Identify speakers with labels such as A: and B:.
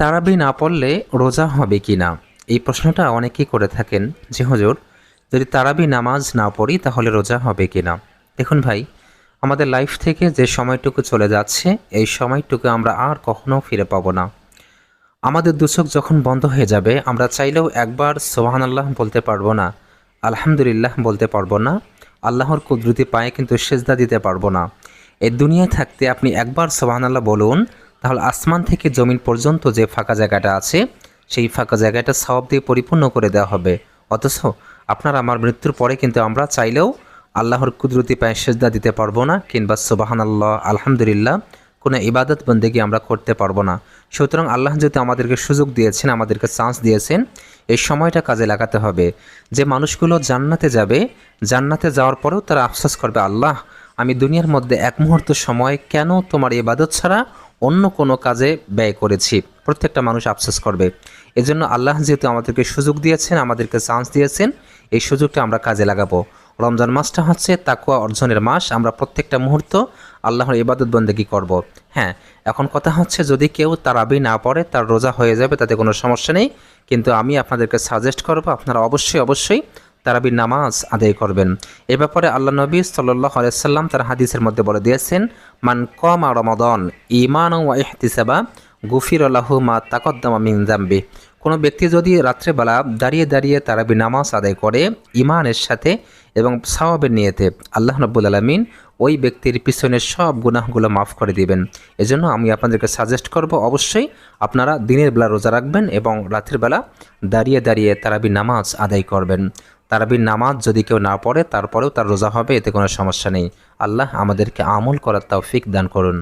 A: তারাবি না পড়লে রোজা হবে কি না, এই প্রশ্নটা অনেকেই করে থাকেন যে হুজুর, যদি তারাবি নামাজ না পড়ি তাহলে রোজা হবে কি না। দেখুন ভাই, আমাদের লাইফ থেকে যে সময়টুকু চলে যাচ্ছে এই সময়টুকু আমরা আর কখনো ফিরে পাবো না। আমাদের দুচোখ যখন বন্ধ হয়ে যাবে আমরা চাইলেও একবার সুবহানাল্লাহ বলতে পারবো না, আলহামদুলিল্লাহ বলতে পারবো না, আল্লাহর কুদরতি পায়ে কিন্তু সেজদা দিতে পারবো না। এই দুনিয়ায় থাকতে আপনি একবার সুবহানাল্লাহ বলুন, তাহলে আসমান থেকে জমিন পর্যন্ত যে ফাঁকা জায়গাটা আছে সেই ফাঁকা জায়গাটা সওয়াব দিয়ে পরিপূর্ণ করে দেওয়া হবে। অথচ আপনার আমার মৃত্যুর পরে কিন্তু আমরা চাইলেও আল্লাহর কুদরতি পায়ে সেজদা দিতে পারবো না, কিংবা সুবহানাল্লাহ আলহামদুলিল্লাহ কোনো ইবাদত বন্দেগী আমরা করতে পারবো না। সুতরাং আল্লাহ যেহেতু আমাদেরকে সুযোগ দিয়েছেন, আমাদেরকে চান্স দিয়েছেন, এই সময়টা কাজে লাগাতে হবে। যে মানুষগুলো জান্নাতে যাবে, জান্নাতে যাওয়ার পরেও তারা আফসোস করবে, আল্লাহ আমি দুনিয়ার মধ্যে এক মুহূর্ত সময় কেন তোমার ইবাদত ছাড়া অন্য কোনো কাজে ব্যয় করেছি। প্রত্যেকটা মানুষ আফসোস করবে। এজন্য আল্লাহ যেহেতু আমাদেরকে সুযোগ দিয়েছেন, আমাদেরকে চান্স দিয়েছেন, এই সুযোগটা আমরা কাজে লাগাবো। রমজান মাসটা হচ্ছে তাকওয়া অর্জনের মাস। আমরা প্রত্যেকটা মুহূর্ত আল্লাহর ইবাদত বন্দেগী করব। হ্যাঁ, এখন কথা হচ্ছে যদি কেউ তারাবি না পড়ে তার রোজা হয়ে যাবে, তাতে কোনো সমস্যা নেই। কিন্তু আমি আপনাদেরকে সাজেস্ট করব আপনারা অবশ্যই তারাবির নামাজ আদায় করবেন। এ ব্যাপারে আল্লাহ নবী সাল্লাল্লাহু আলাইহি সাল্লাম তার হাদিসের মধ্যে বলে দিয়েছেন, মান কামা রমাদান ঈমানান ওয়া ইহতিসাবা গুফিরা লাহু মা তাকদ্দামা মিন যামবি। কোনো ব্যক্তি যদি রাত্রেবেলা দাঁড়িয়ে দাঁড়িয়ে তারাবি নামাজ আদায় করে ঈমানের সাথে এবং সওয়াবের নিয়তে, আল্লাহ রাব্বুল আলামিন ওই ব্যক্তির পিছনের সব গুনাহগুলো মাফ করে দিবেন। এজন্য আমি আপনাদেরকে সাজেস্ট করব অবশ্যই আপনারা দিনের বেলা রোজা রাখবেন এবং রাতের বেলা দাঁড়িয়ে দাঁড়িয়ে তারাবি নামাজ আদায় করবেন। তারাবির নামাজ যদি কেউ না পড়ে তারপরেও তার রোজা হবে, এতে কোনো সমস্যা নেই। আল্লাহ আমাদেরকে আমল করার তৌফিক দান করুন।